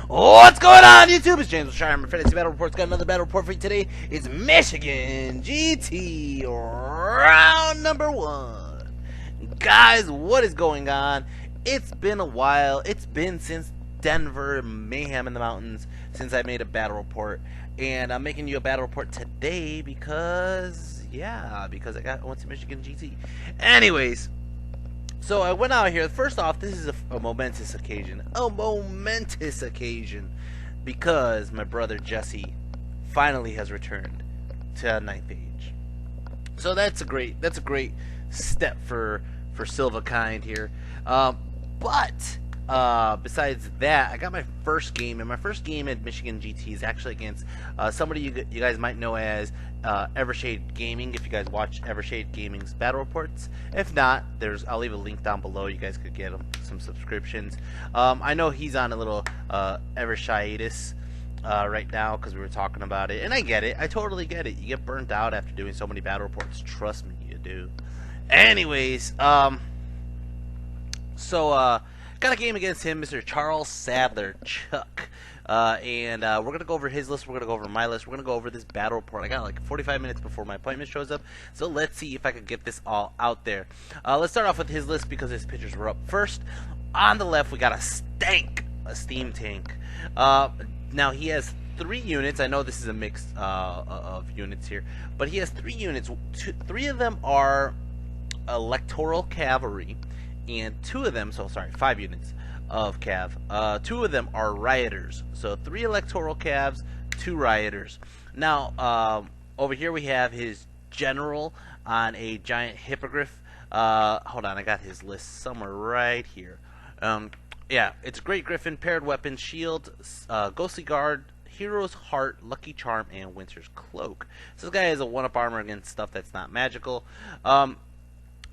What's going on, YouTube? It's James with Shireman Fantasy Battle Report's got another battle report for you today. It's Michigan GT round number 1. Guys, what is going on? It's been a while. It's been since Denver Mayhem in the Mountains since I made a battle report. And I'm making you a battle report today because I went to Michigan GT. Anyways, so I went out here. First off, this is a momentous occasion. A momentous occasion. Because my brother Jesse finally has returned to 9th Age. So that's a great step for Silvakind here. But besides that, I got my first game, and my first game at Michigan GT is actually against somebody you guys might know as Evershade Gaming. If you guys watch Evershade Gaming's battle reports, if not, I'll leave a link down below. You guys could get some subscriptions. I know he's on a little Evershiatus right now because we were talking about it, and I get it. I totally get it. You get burnt out after doing so many battle reports. Trust me, you do. Anyways, got a game against him, Mr. Charles Sadler, Chuck. And we're going to go over his list, we're going to go over my list, we're going to go over this battle report. I got like 45 minutes before my appointment shows up, so let's see if I can get this all out there. Let's start off with his list because his pictures were up first. On the left, we got a steam tank. Now, he has 3 units. I know this is a mix of units here, but he has 3 units. 3 of them are electoral cavalry, and 5 units of cav. 2 of them are rioters. So 3 electoral cavs, 2 rioters. Now, over here we have his general on a giant hippogriff. Hold on, I got his list somewhere right here. Yeah, it's Great Griffin, Paired Weapon, Shield, Ghostly Guard, Hero's Heart, Lucky Charm, and Winter's Cloak. So this guy has a 1-up armor against stuff that's not magical.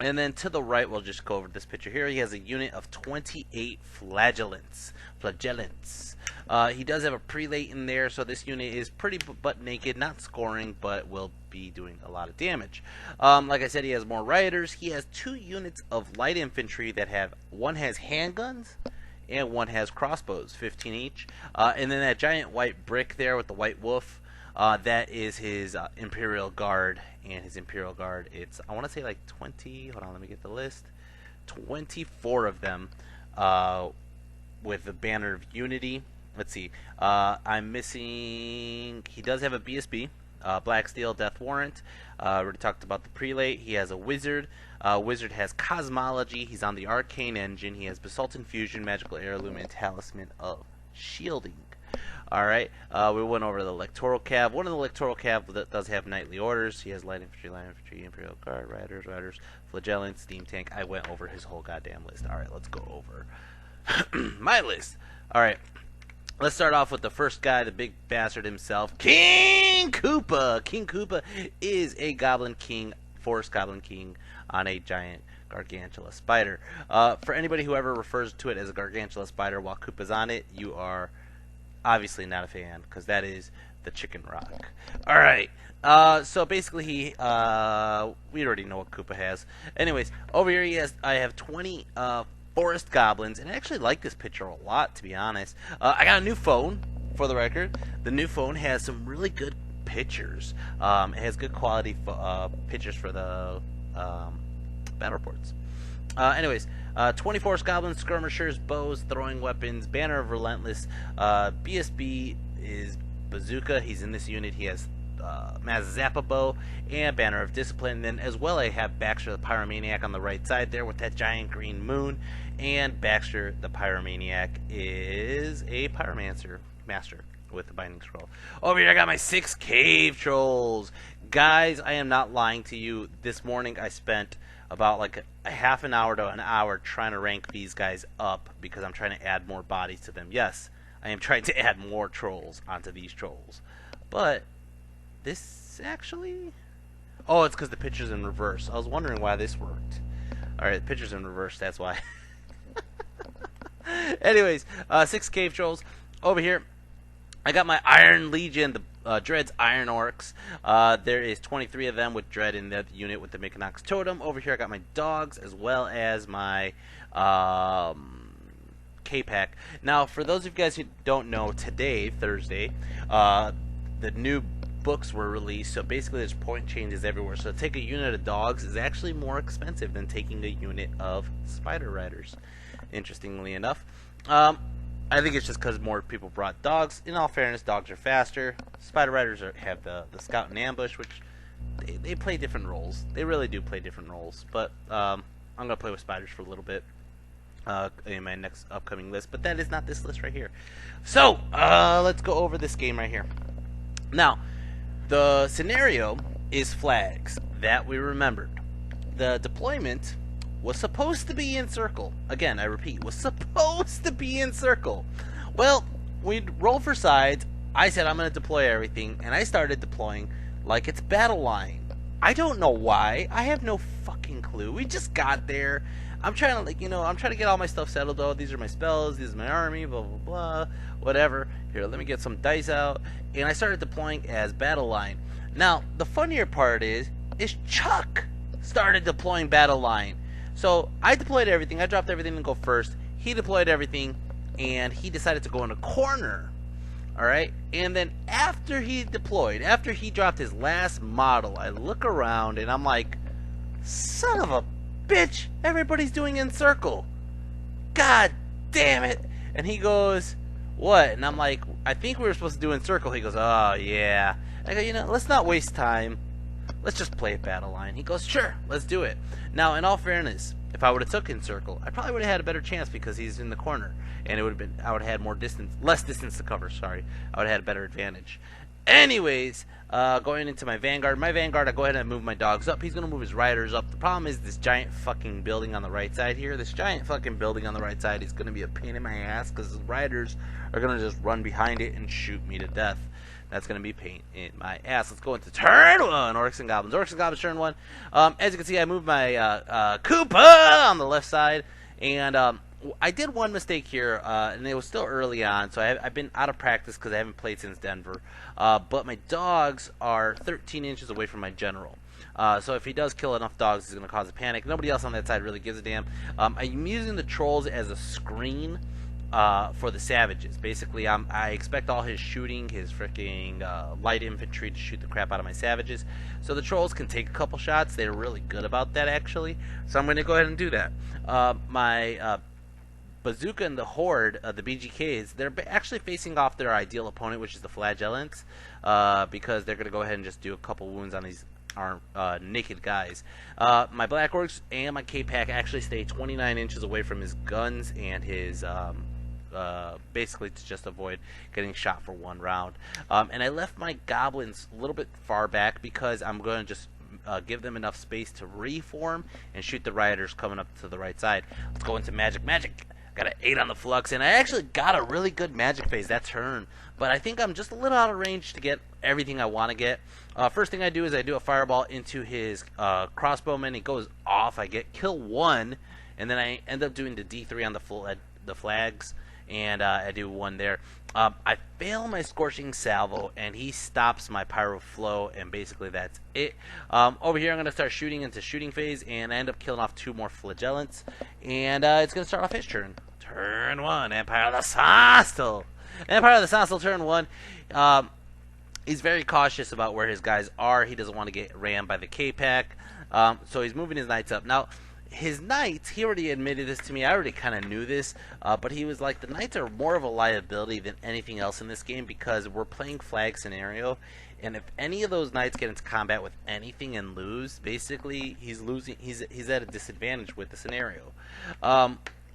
And then to the right, we'll just go over this picture here. He has a unit of 28 flagellants. He does have a prelate in there, so this unit is pretty butt naked, not scoring, but will be doing a lot of damage. Like I said, he has more rioters. He has 2 units of light infantry that one has handguns and one has crossbows, 15 each. And then that giant white brick there with the white wolf, that is his Imperial Guard, and his Imperial Guard, I want to say like 20, hold on, let me get the list, 24 of them, with the Banner of Unity. Let's see, I'm missing, he does have a BSB, Black Steel, Death Warrant. Already talked about the Prelate. He has a Wizard. Wizard has Cosmology, he's on the Arcane Engine, he has Basalt Infusion, Magical Heirloom, and Talisman of Shielding. Alright, we went over the Electoral Cav. One of the Electoral Cav that does have Knightly Orders. He has Light Infantry, Imperial Guard, Riders, Flagellants, Steam Tank. I went over his whole goddamn list. Alright, let's go over my list. Alright, let's start off with the first guy, the big bastard himself, King Koopa. King Koopa is a Goblin King, Forest Goblin King on a giant Gargantula spider. For anybody who ever refers to it as a Gargantula spider while Koopa's on it, you are obviously not a fan, because that is the Chicken Rock. Alright, so basically we already know what Koopa has. Anyways, over here I have 20 Forest Goblins, and I actually like this picture a lot, to be honest. I got a new phone, for the record. The new phone has some really good pictures. It has good quality pictures for the battle reports. Anyways, 20 Forest Goblins, Skirmishers, Bows, Throwing Weapons, Banner of Relentless. BSB is Bazooka. He's in this unit. He has Mazappa Bow and Banner of Discipline. And then as well, I have Baxter the Pyromaniac on the right side there with that giant green moon. And Baxter the Pyromaniac is a Pyromancer master with the Binding Scroll. Over here, I got my 6 Cave Trolls. Guys, I am not lying to you. This morning, I spent about like a half an hour to an hour trying to rank these guys up because I'm trying to add more bodies to them. Yes, I am trying to add more trolls onto these trolls. But this actually... Oh, it's because the picture's in reverse. I was wondering why this worked. Alright, the picture's in reverse, that's why. Anyways, 6 Cave Trolls. Over here, I got my Iron Legion, the Dread's Iron Orcs. There is 23 of them with Dread in that unit with the Mikonox Totem. Over here I got my dogs as well as my K-Pack. Now, for those of you guys who don't know, today, Thursday, the new books were released, so basically there's point changes everywhere. So to take a unit of dogs is actually more expensive than taking a unit of spider riders, interestingly enough. I think it's just because more people brought dogs. In all fairness, dogs are faster. Spider riders have the scout and ambush, which they play different roles. They really do play different roles. But I'm going to play with spiders for a little bit in my next upcoming list. But that is not this list right here. So let's go over this game right here. Now, the scenario is flags. That we remembered. The deployment was supposed to be in circle. Again, I repeat, was supposed to be in circle. Well, we'd roll for sides. I said I'm going to deploy everything, and I started deploying like it's battle line. I don't know why. I have no fucking clue. We just got there. I'm trying to, like, I'm trying to get all my stuff settled. Oh, these are my spells. This is my army. Blah blah blah. Whatever. Here, let me get some dice out, and I started deploying as battle line. Now, the funnier part is Chuck started deploying battle line. So I deployed everything. I dropped everything and go first. He deployed everything, and he decided to go in a corner. All right. And then after he deployed, after he dropped his last model, I look around and I'm like, son of a bitch! Everybody's doing in circle. God damn it! And he goes, what? And I'm like, I think we were supposed to do in circle. He goes, oh yeah. I go, let's not waste time. Let's just play a battle line. He goes, sure, let's do it. Now, in all fairness, if I would have took in circle, I probably would have had a better chance because he's in the corner, and it would have been, I would have had more distance, less distance to cover. Sorry, I would have had a better advantage. Anyways, going into my vanguard. My vanguard, I go ahead and move my dogs up. He's gonna move his riders up. The problem is this giant fucking building on the right side here. This giant fucking building on the right side is gonna be a pain in my ass because the riders are gonna just run behind it and shoot me to death. That's going to be pain in my ass. Let's go into turn one. Orcs and Goblins. Orcs and Goblins, turn one. As you can see, I moved my Koopa on the left side. And I did one mistake here, and it was still early on. So I've been out of practice because I haven't played since Denver. But my dogs are 13 inches away from my general. So if he does kill enough dogs, he's going to cause a panic. Nobody else on that side really gives a damn. I'm using the trolls as a screen for the savages. Basically, I expect all his shooting, his freaking light infantry to shoot the crap out of my savages. So the trolls can take a couple shots. They're really good about that, actually. So I'm going to go ahead and do that. My bazooka and the horde, the BGKs, they're actually facing off their ideal opponent, which is the flagellants, because they're going to go ahead and just do a couple wounds on these naked guys. My Black Orcs and my K-Pack actually stay 29 inches away from his guns and his basically to just avoid getting shot for one round. And I left my Goblins a little bit far back because I'm going to just give them enough space to reform and shoot the Riders coming up to the right side. Let's go into Magic. Got an 8 on the Flux, and I actually got a really good Magic phase that turn. But I think I'm just a little out of range to get everything I want to get. First thing I do is I do a fireball into his crossbowman. He goes off. I get kill 1, and then I end up doing the D3 on the flags, and I do 1 there. I fail my Scorching Salvo, and he stops my Pyro Flow, and basically that's it. Over here I'm going to start shooting into shooting phase, and I end up killing off 2 more Flagellants, and it's going to start off his turn. Turn 1, Empire of the Sonnstahl. Empire of the Sonnstahl, turn 1. He's very cautious about where his guys are. He doesn't want to get rammed by the K-Pack, so he's moving his knights up. Now, his knights, he already admitted this to me. I already kind of knew this, but he was like, the knights are more of a liability than anything else in this game because we're playing flag scenario, and if any of those knights get into combat with anything and lose, basically he's losing. He's at a disadvantage with the scenario.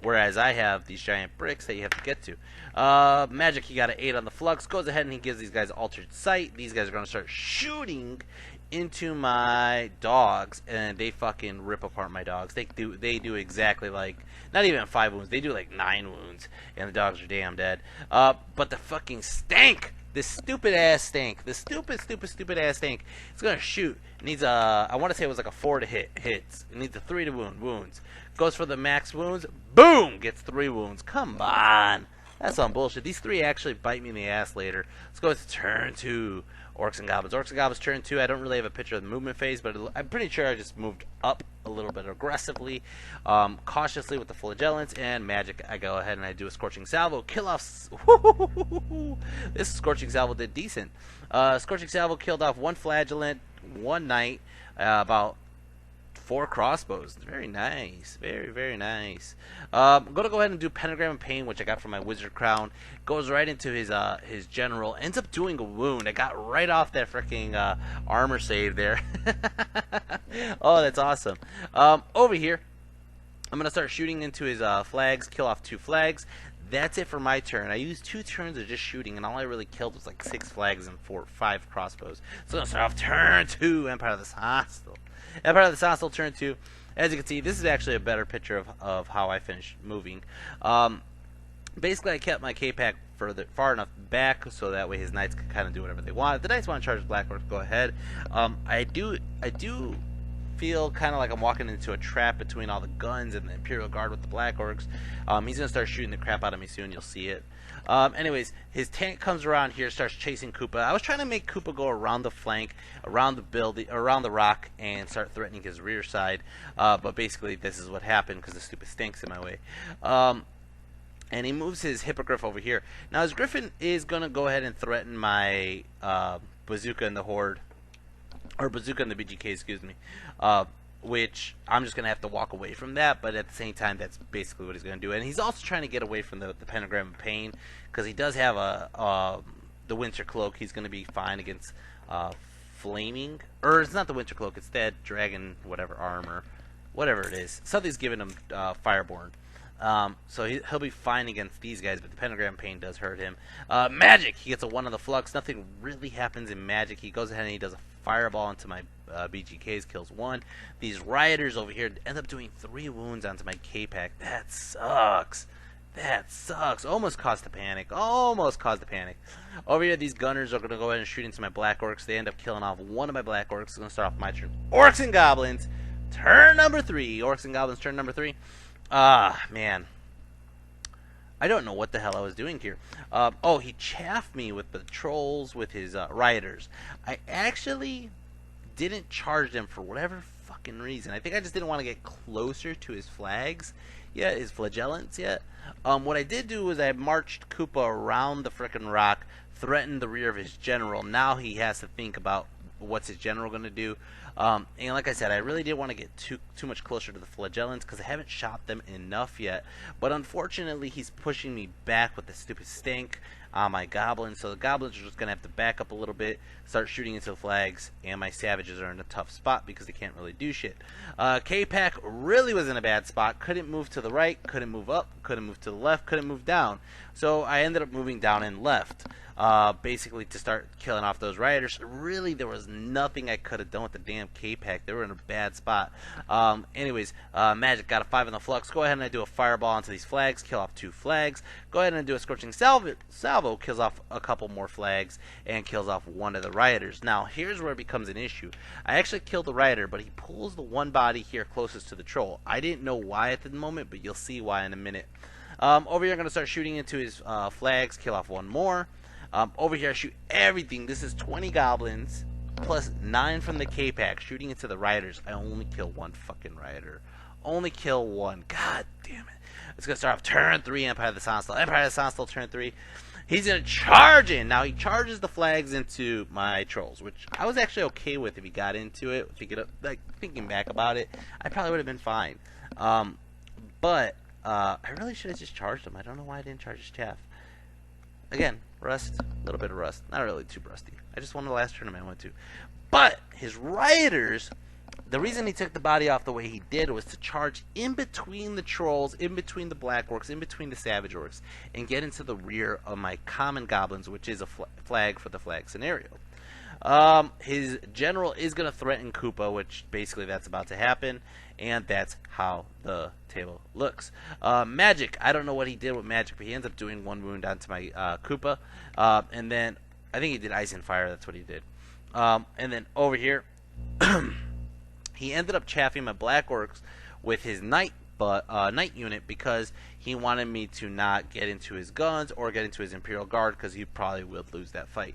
Whereas I have these giant bricks that you have to get to. Magic, he got an 8 on the Flux. Goes ahead and he gives these guys altered sight. These guys are going to start shooting into my dogs, and they fucking rip apart my dogs. They do exactly like, not even 5 wounds. They do like 9 wounds, and the dogs are damn dead. But the fucking stank, this stupid ass stank, this stupid ass stank, it's going to shoot. It needs a, I want to say it was like a 4 to hits. It needs a 3 to wounds. Goes for the max wounds. Boom! Gets 3 wounds. Come on. That's some bullshit. These three actually bite me in the ass later. Let's go with turn 2. Orcs and Goblins. Orcs and Goblins turn 2. I don't really have a picture of the movement phase, but I'm pretty sure I just moved up a little bit aggressively, cautiously with the flagellants and magic. I go ahead and I do a Scorching Salvo. Kill off. This Scorching Salvo did decent. Scorching Salvo killed off 1 flagellant, 1 knight, about 4 crossbows. Very nice. Very, very nice. I'm going to go ahead and do Pentagram of Pain, which I got from my Wizard Crown. Goes right into his general. Ends up doing a wound. I got right off that freaking armor save there. Oh, that's awesome. Over here, I'm going to start shooting into his flags. Kill off 2 flags. That's it for my turn. I used 2 turns of just shooting, and all I really killed was like 6 flags and 5 crossbows. So I'm going to start off turn 2, Empire of the Sonnstahl. Empire of the Sonnstahl turn 2. As you can see, this is actually a better picture of how I finished moving. Basically, I kept my K-Pack far enough back so that way his knights could kind of do whatever they want. If the knights want to charge Black Orcs, go ahead. I do feel kind of like I'm walking into a trap between all the guns and the Imperial Guard with the Black Orcs. He's going to start shooting the crap out of me soon. You'll see it. Anyways, his tank comes around here, starts chasing Koopa. I was trying to make Koopa go around the flank, around the building, around the rock, and start threatening his rear side. But basically, this is what happened because the stupid stink's in my way. And he moves his Hippogriff over here. Now, his Griffin is going to go ahead and threaten my Bazooka in the Horde. Or Bazooka in the BGK, excuse me. Which I'm just going to have to walk away from that, but at the same time, that's basically what he's going to do. And he's also trying to get away from the Pentagram of Pain, because he does have the Winter Cloak. He's going to be fine against Flaming. Or it's not the Winter Cloak, it's that Dragon, whatever, armor. Whatever it is. Something's giving him Fireborn. So he'll be fine against these guys, but the Pentagram Pain does hurt him. Magic! He gets a 1 on the Flux. Nothing really happens in Magic. He goes ahead and he does a Fireball into my BGKs, kills 1. These Rioters over here end up doing 3 wounds onto my K-Pack. That sucks. That sucks. Almost caused a panic. Almost caused a panic. Over here, these Gunners are going to go ahead and shoot into my Black Orcs. They end up killing off 1 of my Black Orcs. It's going to start off my turn. Orcs and Goblins. Turn number 3. Orcs and Goblins, turn number 3. Man. I don't know what the hell I was doing here. Oh, he chaffed me with the Trolls with his Rioters. I actually didn't charge them for whatever fucking reason. I think I just didn't want to get closer to his flags yet, his flagellants yet. What I did do was I marched Koopa around the frickin' rock, threatened the rear of his general. Now he has to think about what's his general going to do. And like I said, I really didn't want to get too much closer to the flagellants because I haven't shot them enough yet. But unfortunately, he's pushing me back with the stupid stink on my Goblins. So the Goblins are just going to have to back up a little bit, start shooting into the flags, and my Savages are in a tough spot because they can't really do shit. K-Pack really was in a bad spot. Couldn't move to the right, couldn't move up, couldn't move to the left, couldn't move down. So I ended up moving down and left. Basically to start killing off those Rioters. Really, there was nothing I could have done with the damn K-Pack. They were in a bad spot. Anyways, Magic got a 5 on the Flux. Go ahead and I do a Fireball onto these flags, kill off 2 flags. Go ahead and do a Scorching Salvo, kills off a couple more flags, and kills off 1 of the Rioters. Now, here's where it becomes an issue. I actually killed the Rioter, but he pulls the one body here closest to the Troll. I didn't know why at the moment, but you'll see why in a minute. Over here, I'm going to start shooting into his flags, kill off 1 more. Over here, I shoot everything. This is 20 Goblins, plus 9 from the K-Pack, shooting into the Rioters. I only kill 1 fucking Rioter. Only kill 1. God damn it. It's going to start off turn 3, Empire of the Sonnstahl. Empire of the Sonnstahl, turn 3. He's going to charge in. Now, he charges the flags into my Trolls, which I was actually okay with if he got into it. Like, thinking back about it, I probably would have been fine. But I really should have just charged him. I don't know why I didn't charge his chaff. Again, rust, a little bit of rust. Not really too rusty. I just won the last tournament I went to. But his Rioters, the reason he took the body off the way he did was to charge in between the Trolls, in between the Black Orcs, in between the Savage Orcs, and get into the rear of my common Goblins, which is a flag for the flag scenario. His general is going to threaten Koopa, which basically that's about to happen, and that's how the table looks. Magic, I don't know what he did with Magic, but he ends up doing 1 wound onto my Koopa, and then I think he did Ice and Fire, that's what he did. And then over here, he ended up chaffing my Black Orcs with his Knight unit because he wanted me to not get into his guns or get into his Imperial Guard because he probably would lose that fight.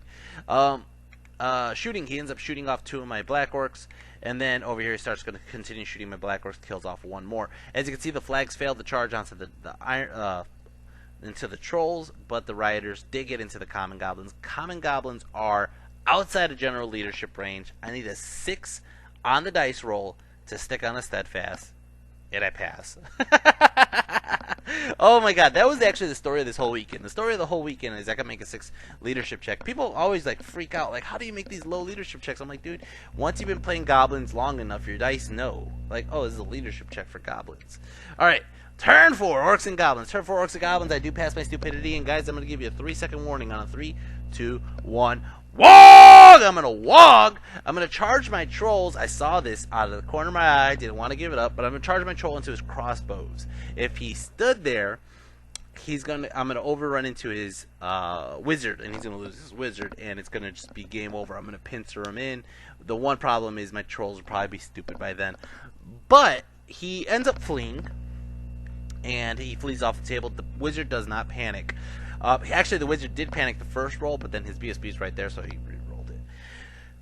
Shooting, he ends up shooting off 2 of my Black Orcs, and then over here he starts going to continue shooting my Black Orcs, kills off 1 more. As you can see, the flags failed to charge onto into the trolls, but the rioters did get into the common goblins. Common goblins are outside of general leadership range. I need a 6 on the dice roll to stick on a steadfast, and I pass. Oh my god, that was actually the story of this whole weekend. The story of the whole weekend is I can make a 6 leadership check. People always like freak out, like, how do you make these low leadership checks? I'm like, dude, once you've been playing goblins long enough, your dice know. Like, oh, this is a leadership check for goblins. Alright, turn 4, Orcs and Goblins. Turn 4, Orcs and Goblins. I do pass my stupidity, and guys, I'm going to give you a 3-second warning on a 3, 2, 1. Wog! I'm gonna wog. I'm gonna charge my trolls. I saw this out of the corner of my eye. Didn't want to give it up, but I'm gonna charge my troll into his crossbows. If he stood there, I'm gonna overrun into his wizard, and he's gonna lose his wizard, and it's gonna just be game over. I'm gonna pincer him in. The one problem is my trolls will probably be stupid by then, but he ends up fleeing, and he flees off the table. The wizard does not panic. Actually, the wizard did panic the first roll, but then his BSB is right there, so he re-rolled it.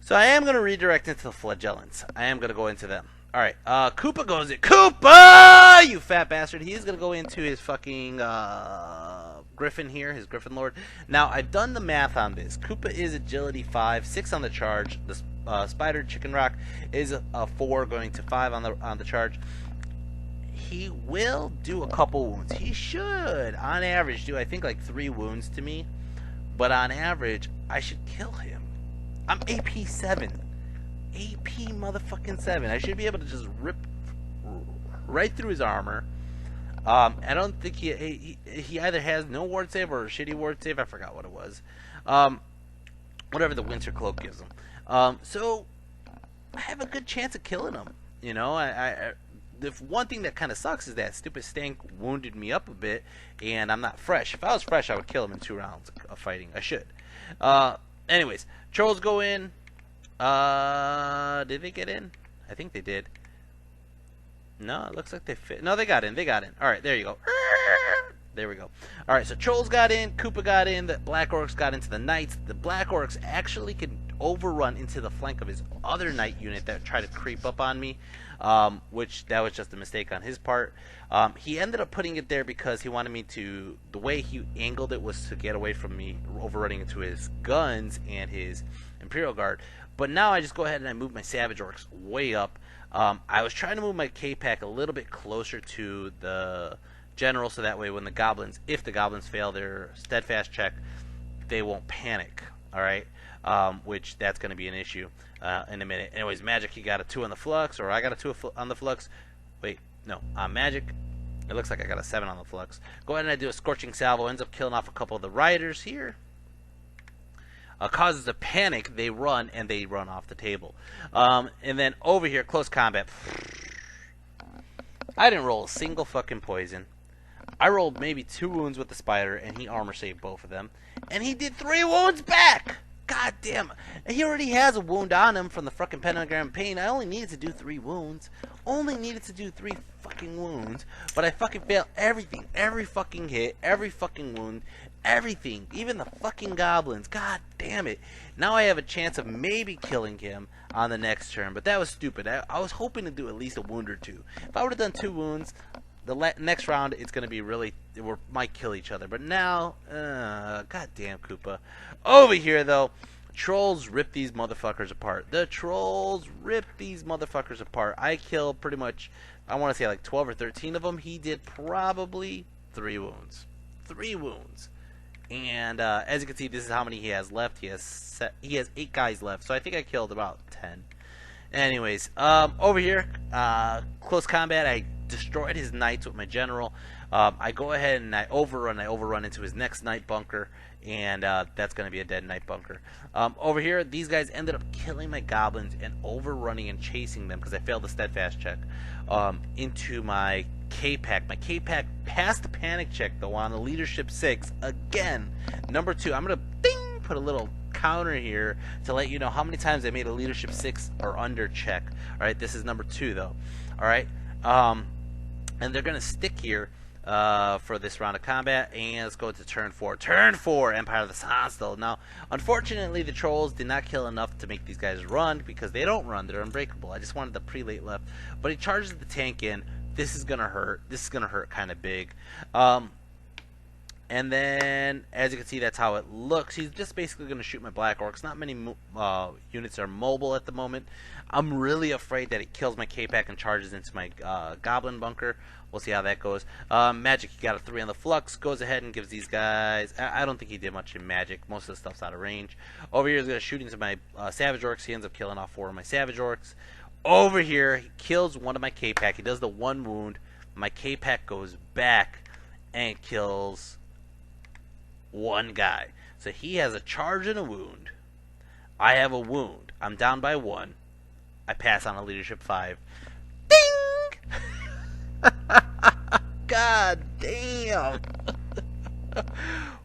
So I am going to redirect into the flagellants. I am going to go into them. Alright, Koopa goes in. Koopa! You fat bastard. He's going to go into his fucking Griffin here, his Griffin Lord. Now, I've done the math on this. Koopa is agility 5, 6 on the charge. The Spider Chicken Rock is a 4 going to 5 on the charge. He will do a couple wounds. He should, on average, do I think like 3 wounds to me. But on average, I should kill him. I'm AP 7. AP motherfucking 7. I should be able to just rip right through his armor. I don't think he either has no ward save or a shitty ward save. I forgot what it was. Whatever the Winter Cloak gives him. So I have a good chance of killing him. You know, the one thing that kind of sucks is that stupid stank wounded me up a bit, and I'm not fresh. If I was fresh, I would kill him in 2 rounds of fighting. I should. Anyways, trolls go in. Did they get in? I think they did. No, it looks like they fit. No, they got in. They got in. All right, there you go. There we go. All right, so trolls got in. Koopa got in. The Black Orcs got into the knights. The Black Orcs actually could overrun into the flank of his other knight unit that tried to creep up on me, which that was just a mistake on his part. He ended up putting it there because he wanted me to, the way he angled it was to get away from me overrunning into his guns and his Imperial Guard. But now I just go ahead and I move my Savage Orcs way up. I was trying to move my K-Pack a little bit closer to the general, so that way when the goblins, if the goblins fail their steadfast check, they won't panic. Alright? Which that's going to be an issue in a minute. Anyways, Magic, he got a 2 on the flux, or I got a 2 on the flux. Wait, no, Magic, it looks like I got a 7 on the flux. Go ahead and I do a Scorching Salvo, ends up killing off a couple of the rioters here. Causes a panic, they run, and they run off the table. And then over here, close combat. I didn't roll a single fucking poison. I rolled maybe 2 wounds with the spider, and he armor saved both of them. And he did 3 wounds back! God damn. He already has a wound on him from the fucking pentagram pain. I only needed to do 3 wounds. Only needed to do 3 fucking wounds. But I fucking failed everything. Every fucking hit. Every fucking wound. Everything. Even the fucking goblins. God damn it. Now I have a chance of maybe killing him on the next turn. But that was stupid. I was hoping to do at least a wound or 2. If I would have done 2 wounds, the next round it's going to be really, we might kill each other. But now, god damn Koopa. Over here though, trolls rip these motherfuckers apart. The trolls rip these motherfuckers apart. I killed pretty much, I want to say like 12 or 13 of them. He did probably 3 wounds. 3 wounds. And as you can see, this is how many he has left. He has 8 guys left. So I think I killed about 10. Anyways, over here, close combat, I destroyed his knights with my general. I go ahead and I overrun into his next knight bunker, and that's going to be a dead knight bunker. Over here, these guys ended up killing my goblins and overrunning and chasing them because I failed the steadfast check into my K-Pack. My K-Pack passed the panic check though on the leadership 6 again. Number 2, I'm going to put a little counter here to let you know how many times I made a leadership 6 or under check. Alright, this is number 2 though. Alright, and they're going to stick here for this round of combat. And let's go to turn 4. Turn 4, Empire of the Sonnstahl. Now, unfortunately, the trolls did not kill enough to make these guys run, because they don't run. They're unbreakable. I just wanted the prelate left. But he charges the tank in. This is going to hurt. This is going to hurt kind of big. And then, as you can see, that's how it looks. He's just basically going to shoot my Black Orcs. Not many units are mobile at the moment. I'm really afraid that he kills my K-Pack and charges into my Goblin bunker. We'll see how that goes. Magic, he got a 3 on the Flux. Goes ahead and gives these guys... I don't think he did much in Magic. Most of the stuff's out of range. Over here, he's going to shoot into my Savage Orcs. He ends up killing off 4 of my Savage Orcs. Over here, he kills one of my K-Pack. He does the 1 wound. My K-Pack goes back and kills... 1 guy. So he has a charge and a wound. I have a wound. I'm down by 1. I pass on a leadership 5. Ding! God damn.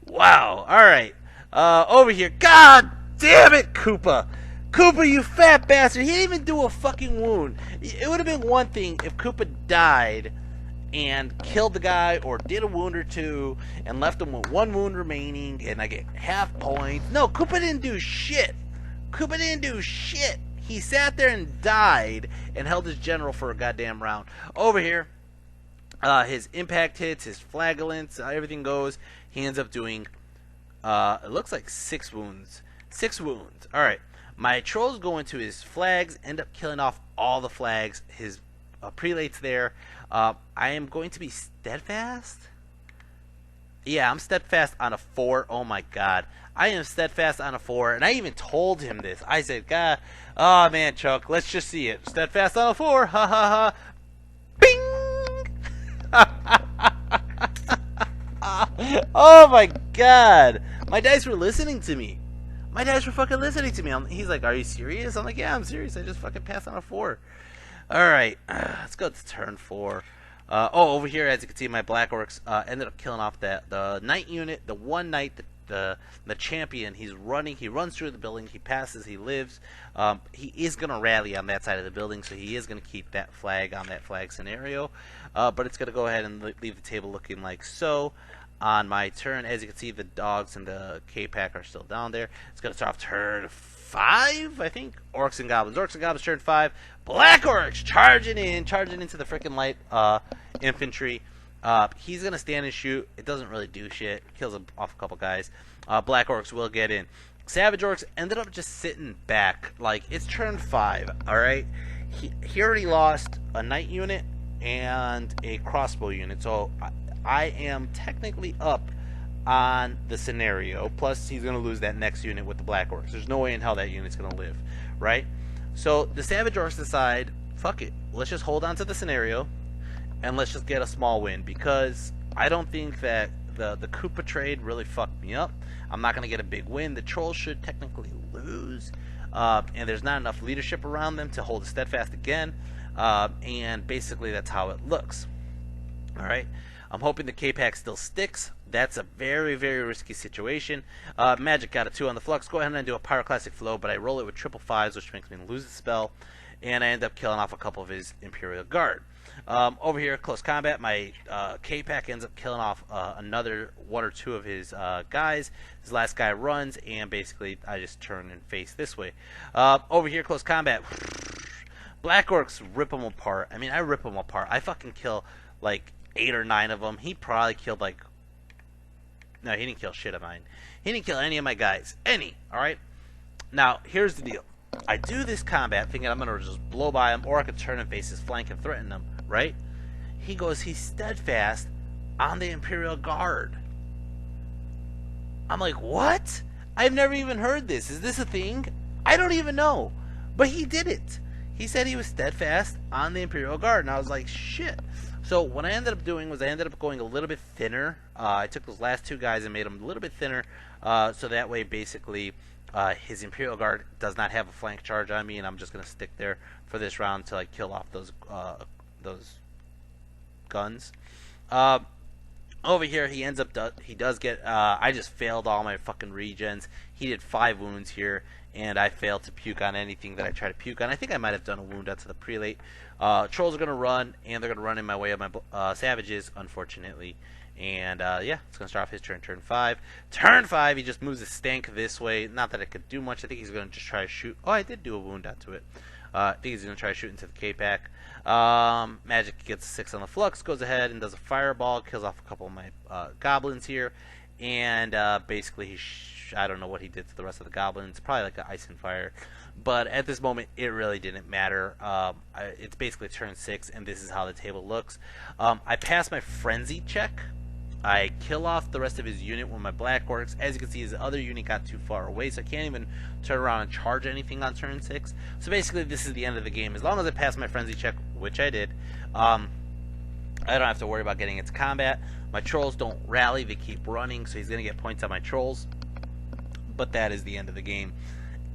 Wow. Alright. Over here. God damn it, Koopa. Koopa, you fat bastard. He didn't even do a fucking wound. It would have been one thing if Koopa died and killed the guy, or did a wound or 2 and left him with 1 wound remaining and I get half points. No, Koopa didn't do shit. Koopa didn't do shit. He sat there and died and held his general for a goddamn round. Over here, his impact hits, his flagellants, everything goes. He ends up doing it looks like 6 wounds. 6 wounds. Alright. My trolls go into his flags, end up killing off all the flags. His prelate's there. I am going to be steadfast. Yeah, I'm steadfast on a 4. Oh my god. I am steadfast on a 4. And I even told him this. I said, God, oh man, Chuck, let's just see it. Steadfast on a 4. Ha ha ha. Bing! Oh my god. My dice were listening to me. My dice were fucking listening to me. He's like, are you serious? I'm like, yeah, I'm serious. I just fucking passed on a 4. Alright, let's go to turn 4. Over here, as you can see, my Black Orcs ended up killing off the Knight unit, the 1 Knight, the champion. He's running, he runs through the building, he passes, he lives. He is going to rally on that side of the building, so he is going to keep that flag on that flag scenario. But it's going to go ahead and leave the table looking like so. On my turn, as you can see, the dogs and the K-Pack are still down there. It's going to start off turn 5, I think. Orcs and Goblins. Orcs and Goblins, turn 5. Black Orcs charging into the freaking light infantry. He's going to stand and shoot. It doesn't really do shit. Kills off a couple guys. Black Orcs will get in. Savage Orcs ended up just sitting back. Like, it's turn 5, alright? He already lost a Knight unit and a crossbow unit. So I am technically up on the scenario. Plus, he's going to lose that next unit with the Black Orcs. There's no way in hell that unit's going to live, right? So the Savage Orcs decide, fuck it, let's just hold on to the scenario, and let's just get a small win, because I don't think that the Koopa trade really fucked me up. I'm not going to get a big win. The Trolls should technically lose, and there's not enough leadership around them to hold a steadfast again, and basically that's how it looks. Alright, I'm hoping the K-Pack still sticks. That's a very, very risky situation. Magic got a 2 on the Flux. Go ahead and do a Pyroclastic Flow, but I roll it with triple 5s, which makes me lose the spell. And I end up killing off a couple of his Imperial Guard. Over here, close combat, my K-Pack ends up killing off another 1 or 2 of his guys. His last guy runs, and basically I just turn and face this way. Over here, close combat. Black Orcs rip them apart. I mean, I rip them apart. I fucking kill like 8 or 9 of them. He probably killed like... No, he didn't kill shit of mine. He didn't kill any of my guys. Any. Alright? Now, here's the deal. I do this combat thinking I'm going to just blow by him, or I could turn and face his flank and threaten him. Right? He goes, he's steadfast on the Imperial Guard. I'm like, what? I've never even heard this. Is this a thing? I don't even know. But he did it. He said he was steadfast on the Imperial Guard. And I was like, shit. So what I ended up doing was I ended up going a little bit thinner. I took those last 2 guys and made them a little bit thinner. So that way, basically, his Imperial Guard does not have a flank charge on me. And I'm just going to stick there for this round until I kill off those guns. Over here, he ends up he does get. I just failed all my fucking regens. He did 5 wounds here, and I failed to puke on anything that I tried to puke on. I think I might have done a wound out to the prelate. Trolls are gonna run, and they're gonna run in my way of my savages, unfortunately. And yeah, it's gonna start off his turn. Turn 5. Turn 5. He just moves his stank this way. Not that it could do much. I think he's gonna just try to shoot. Oh, I did do a wound out to it. I think he's going to try to shoot into the K-Pack. Magic gets 6 on the Flux, goes ahead and does a Fireball, kills off a couple of my Goblins here. And basically, I don't know what he did to the rest of the Goblins. Probably like an Ice and Fire. But at this moment, it really didn't matter. It's basically turn 6, and this is how the table looks. I passed my Frenzy check. I kill off the rest of his unit with my Black Orcs. As you can see, his other unit got too far away, so I can't even turn around and charge anything on turn 6. So basically, this is the end of the game. As long as I pass my Frenzy check, which I did, I don't have to worry about getting into combat. My Trolls don't rally, they keep running, so he's going to get points on my Trolls. But that is the end of the game.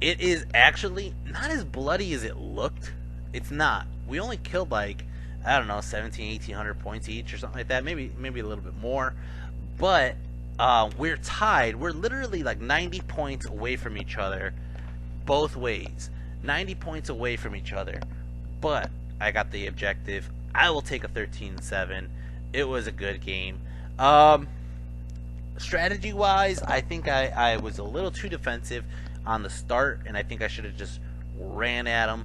It is actually not as bloody as it looked. It's not. We only killed like, I don't know, 1,800 points each or something like that. Maybe a little bit more. But we're tied. We're literally like 90 points away from each other both ways. 90 points away from each other. But I got the objective. I will take a 13-7. It was a good game. Strategy-wise, I think I was a little too defensive on the start, and I think I should have just ran at him.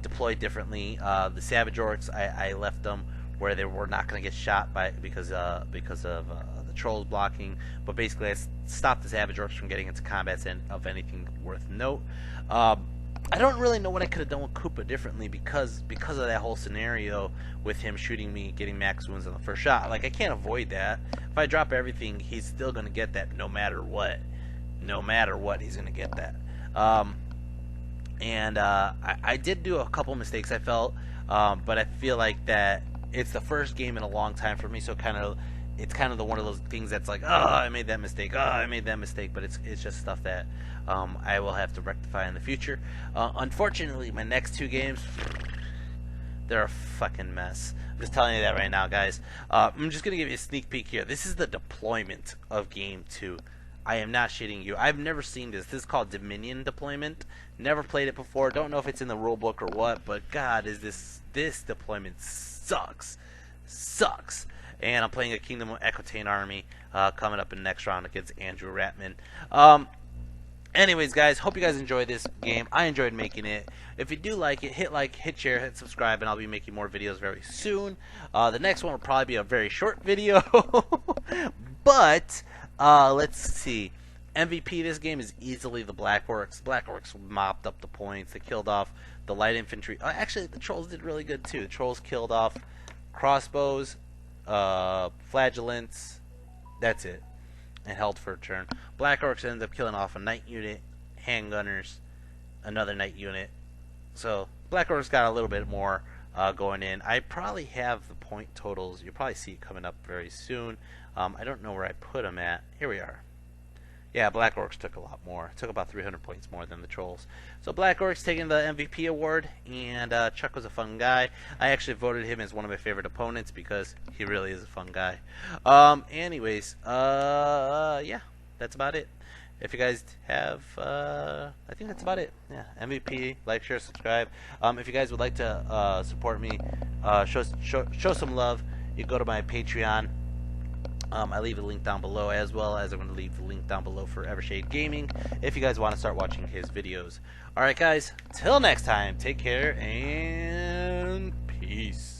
Deployed differently. The Savage Orcs, I left them where they were not going to get shot because of the Trolls blocking. But basically, I stopped the Savage Orcs from getting into combat of anything worth note. I don't really know what I could have done with Koopa differently because of that whole scenario with him shooting me, getting max wounds on the first shot. Like, I can't avoid that. If I drop everything, he's still going to get that no matter what. No matter what, he's going to get that. I did do a couple mistakes, I felt, but I feel like that it's the first game in a long time for me, so it's kind of one of those things that's like, oh, I made that mistake, but it's just stuff that I will have to rectify in the future. Unfortunately, my next 2 games, they're a fucking mess. I'm just telling you that right now, guys. I'm just going to give you a sneak peek here. This is the deployment of Game 2. I am not shitting you. I've never seen this. This is called Dominion deployment. Never played it before. Don't know if it's in the rulebook or what, but God, is this deployment sucks. Sucks. And I'm playing a Kingdom of Equitane army coming up in the next round against Andrew Ratman. Anyways, guys, hope you guys enjoyed this game. I enjoyed making it. If you do like, hit share, hit subscribe, and I'll be making more videos very soon. The next one will probably be a very short video. But let's see. MVP this game is easily the Black Orcs. Black Orcs mopped up the points. They killed off the light infantry. Actually, the Trolls did really good too. The Trolls killed off crossbows, flagellants. That's it. And held for a turn. Black Orcs ended up killing off a knight unit, handgunners, another knight unit. So Black Orcs got a little bit more going in. I probably have the point totals. You'll probably see it coming up very soon. I don't know where I put them at. Here we are. Yeah, Black Orcs took a lot more. Took about 300 points more than the Trolls. So Black Orcs taking the MVP award, and Chuck was a fun guy. I actually voted him as one of my favorite opponents because he really is a fun guy. Anyways, yeah, that's about it. If you guys have, I think that's about it. Yeah, MVP, like, share, subscribe. If you guys would like to support me, show some love, you go to my Patreon. I leave a link down below, as well as I'm going to leave the link down below for Evershade Gaming if you guys want to start watching his videos. Alright guys, till next time, take care and peace.